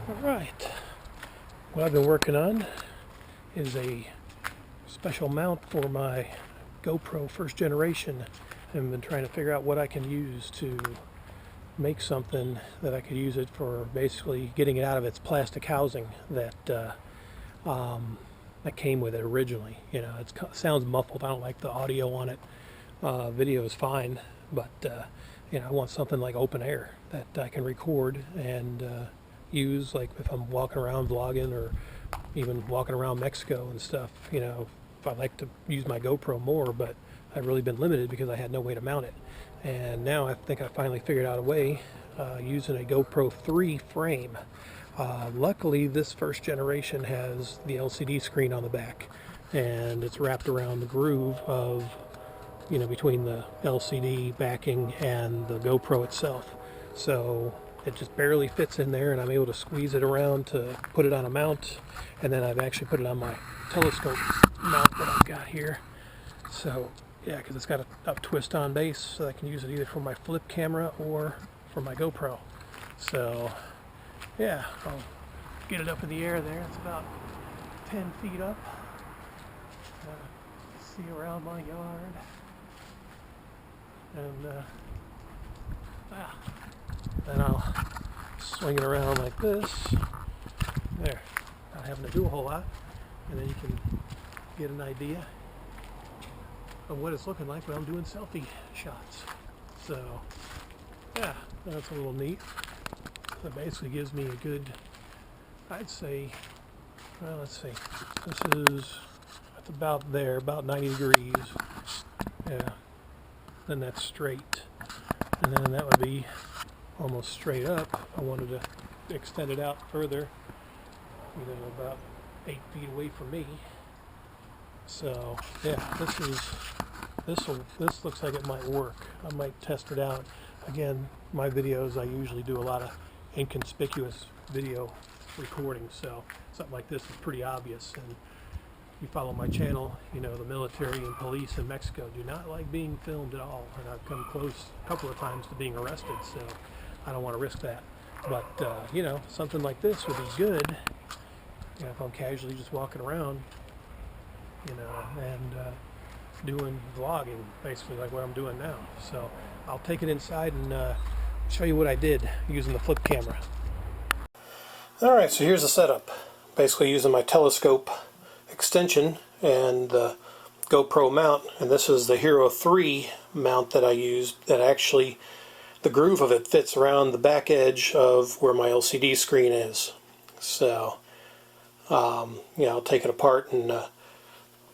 Alright, what I've been working on is a special mount for my GoPro first generation. I've been trying to figure out what I can use to make something that I could use it for, basically getting it out of its plastic housing that that came with it originally. You know, it sounds muffled. I don't like the audio on it. Video is fine, but you know, I want something like open air that I can record and use, like if I'm walking around vlogging or even walking around Mexico and stuff. You know, if I like to use my GoPro more, but I've really been limited because I had no way to mount it. And now I think I finally figured out a way using a GoPro 3 frame. Luckily, this first generation has the LCD screen on the back, and it's wrapped around the groove of, you know, between the LCD backing and the GoPro itself. So it just barely fits in there, and I'm able to squeeze it around to put it on a mount, and then I've actually put it on my telescope mount that I've got here. So yeah, because it's got a twist on base, so I can use it either for my flip camera or for my GoPro. So yeah, I'll get it up in the air there. It's about 10 feet up. See around my yard. And then I'll swing it around like this. There, not having to do a whole lot. And then you can get an idea of what it's looking like when I'm doing selfie shots. So yeah, that's a little neat. That basically gives me a good, I'd say, well, let's see, this is, that's about there, about 90 degrees. Yeah, then that's straight, and then that would be almost straight up. I wanted to extend it out further, you know, about 8 feet away from me. So yeah, this looks like it might work. I might test it out. Again, my videos, I usually do a lot of inconspicuous video recording, so something like this is pretty obvious. And you follow my channel, you know the military and police in Mexico do not like being filmed at all, and I've come close a couple of times to being arrested, so I don't want to risk that. But you know, something like this would be good, you know, if I'm casually just walking around, you know, and doing vlogging, basically like what I'm doing now. So I'll take it inside and show you what I did using the flip camera. Alright, so here's the setup. Basically using my telescope extension and the GoPro mount, and this is the Hero 3 mount that I used, that actually the groove of it fits around the back edge of where my LCD screen is. So yeah, I'll take it apart and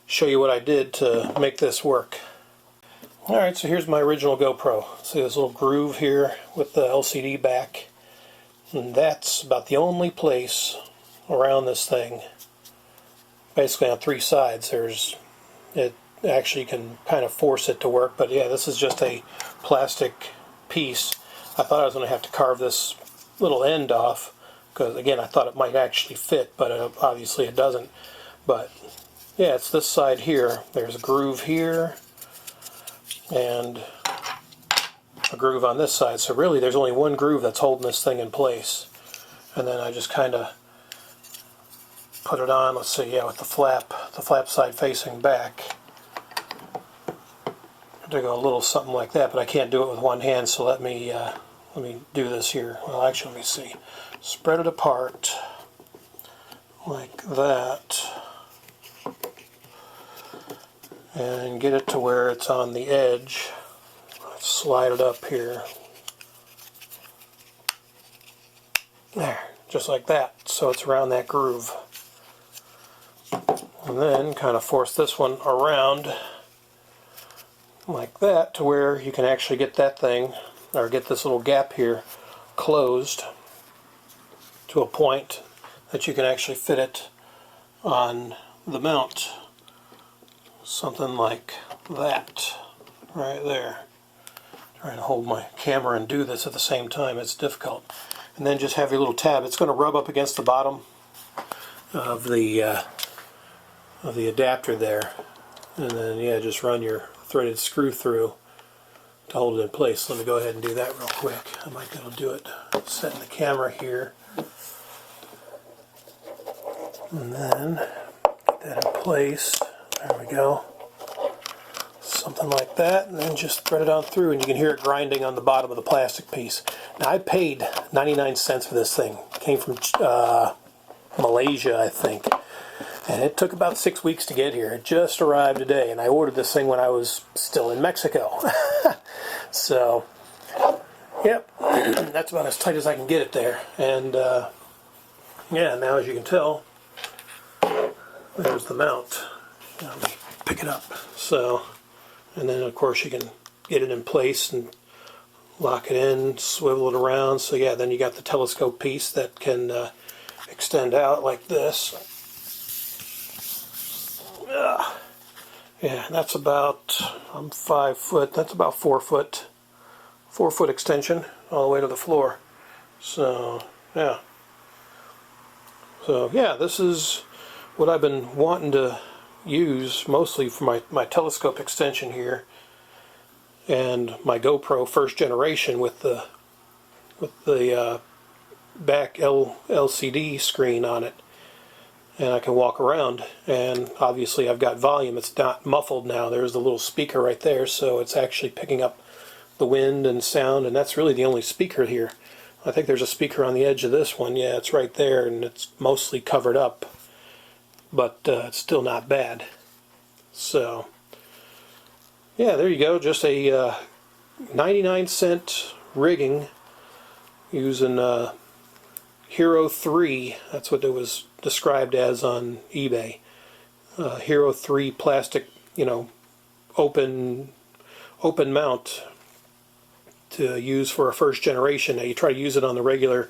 show you what I did to make this work. Alright, so here's my original GoPro. See this little groove here with the LCD back, and that's about the only place around this thing. Basically on 3 sides there's, it actually can kind of force it to work, but yeah, this is just a plastic piece. I thought I was going to have to carve this little end off, because again I thought it might actually fit, but obviously it doesn't. But yeah, it's this side here. There's a groove here and a groove on this side. So really there's only one groove that's holding this thing in place. And then I just kind of put it on, let's see, yeah, with the flap side facing back. To go a little something like that, but I can't do it with one hand, so let me do this here. Well, actually, let me see. Spread it apart like that, and get it to where it's on the edge. Slide it up here. There, just like that. So it's around that groove. And then kind of force this one around like that to where you can actually get that thing, or get this little gap here closed to a point that you can actually fit it on the mount. Something like that right there. Trying to hold my camera and do this at the same time, it's difficult. And then just have your little tab. It's going to rub up against the bottom of the adapter there, and then yeah, just run your threaded screw through to hold it in place. Let me go ahead and do that real quick. I might be able to do it setting the camera here. And then get that in place. There we go. Something like that, and then just thread it on through, and you can hear it grinding on the bottom of the plastic piece. Now, I paid 99 cents for this thing. It came from Malaysia, I think. And it took about 6 weeks to get here. It just arrived today, and I ordered this thing when I was still in Mexico. So, yep, that's about as tight as I can get it there. And, yeah, now as you can tell, there's the mount. Let me pick it up. So, and then of course you can get it in place and lock it in, swivel it around. So yeah, then you got the telescope piece that can extend out like this. Yeah, that's about, I'm 5 foot, that's about 4 foot. 4 foot extension all the way to the floor. So yeah. So yeah, this is what I've been wanting to use mostly for my telescope extension here, and my GoPro first generation with the back LCD screen on it, and I can walk around, and obviously I've got volume. It's not muffled now. There's the little speaker right there, so it's actually picking up the wind and sound, and that's really the only speaker here. I think there's a speaker on the edge of this one. Yeah, it's right there, and it's mostly covered up, but it's still not bad. So yeah, there you go. Just a 99-cent rigging using Hero 3. That's what it was described as on eBay. Hero 3 plastic, open mount to use for a first generation. Now you try to use it on the regular,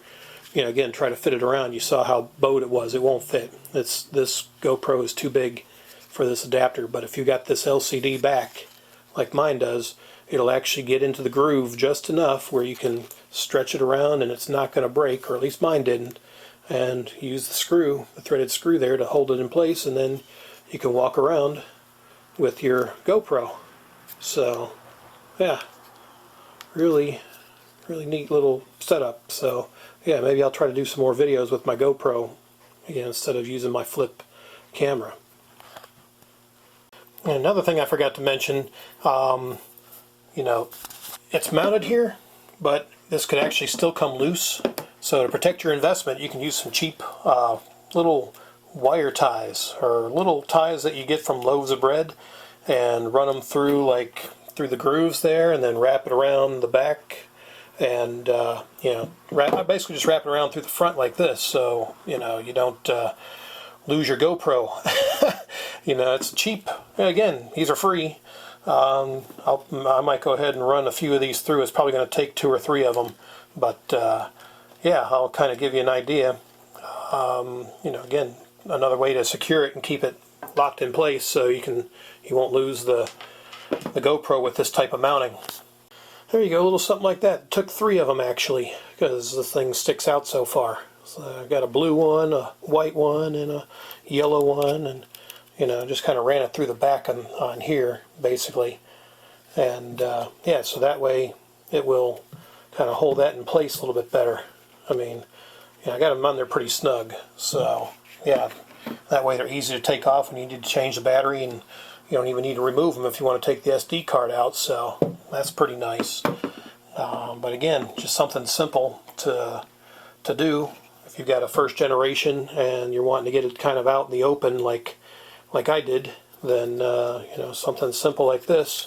again, try to fit it around. You saw how bowed it was. It won't fit. This GoPro is too big for this adapter, but if you got this LCD back like mine does, it'll actually get into the groove just enough where you can stretch it around and it's not going to break, or at least mine didn't, and use the screw, the threaded screw there, to hold it in place, and then you can walk around with your GoPro. So yeah, really neat little setup. So yeah, maybe I'll try to do some more videos with my GoPro again instead of using my flip camera. And another thing I forgot to mention, it's mounted here, but this could actually still come loose. So to protect your investment, you can use some cheap little wire ties, or little ties that you get from loaves of bread, and run them through the grooves there, and then wrap it around the back, and I basically just wrap it around through the front like this, so you don't lose your GoPro. It's cheap. Again, these are free. I might go ahead and run a few of these through. It's probably going to take 2 or 3 of them, but yeah, I'll kind of give you an idea. Again, another way to secure it and keep it locked in place so you won't lose the GoPro with this type of mounting. There you go, a little something like that. It took 3 of them actually, because the thing sticks out so far. So I've got a blue one, a white one, and a yellow one, and just kind of ran it through the back on here basically, and yeah, so that way it will kind of hold that in place a little bit better. I mean, I got them on there pretty snug, so yeah, that way they're easy to take off when you need to change the battery, and you don't even need to remove them if you want to take the SD card out, so that's pretty nice. But again, just something simple to do if you've got a first generation and you're wanting to get it kind of out in the open like I did, then something simple like this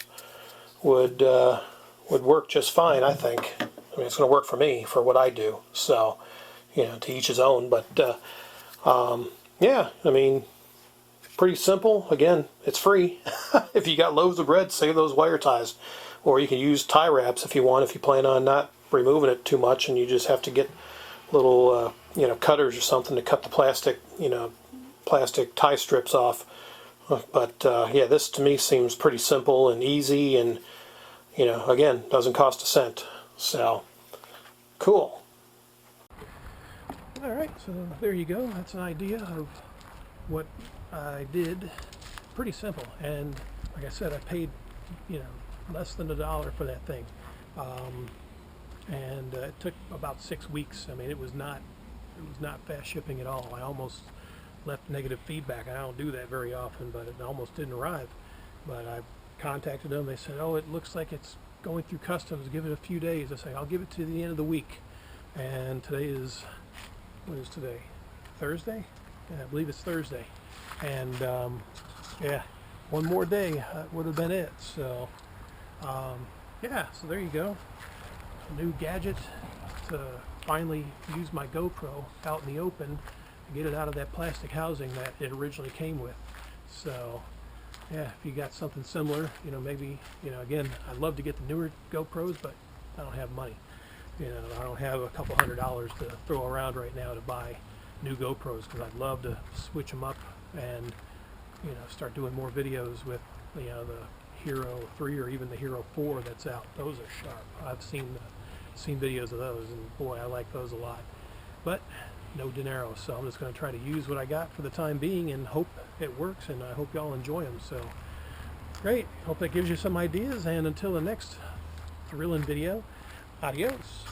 would work just fine, I think. I mean, it's going to work for me for what I do. So, to each his own. But yeah, I mean, pretty simple. Again, it's free. If you got loaves of bread, save those wire ties, or you can use tie wraps if you want. If you plan on not removing it too much, and you just have to get little cutters or something to cut the plastic tie strips off. But yeah, this to me seems pretty simple and easy, and again, doesn't cost a cent. So cool. Alright, so there you go. That's an idea of what I did. Pretty simple, and like I said, I paid less than $1 for that thing, and it took about 6 weeks. I mean, it was not fast shipping at all. I almost left negative feedback. I don't do that very often, but it almost didn't arrive. But I contacted them. They said, oh, it looks like it's going through customs. Give it a few days. I say, I'll give it to the end of the week. And today is, what is today? Thursday? Yeah, I believe it's Thursday. And yeah, one more day would have been it. So yeah, so there you go. A new gadget to finally use my GoPro out in the open to get it out of that plastic housing that it originally came with. So yeah, if you got something similar, you know, maybe, you know, again, I'd love to get the newer GoPros, but I don't have money. You know, I don't have a couple $100s to throw around right now to buy new GoPros, because I'd love to switch them up and, you know, start doing more videos with, you know, the Hero 3 or even the Hero 4 that's out. Those are sharp. I've seen videos of those, and boy, I like those a lot. But no dinero, so I'm just going to try to use what I got for the time being and hope it works, and I hope y'all enjoy them. So great, hope that gives you some ideas, and until the next thrilling video, adios.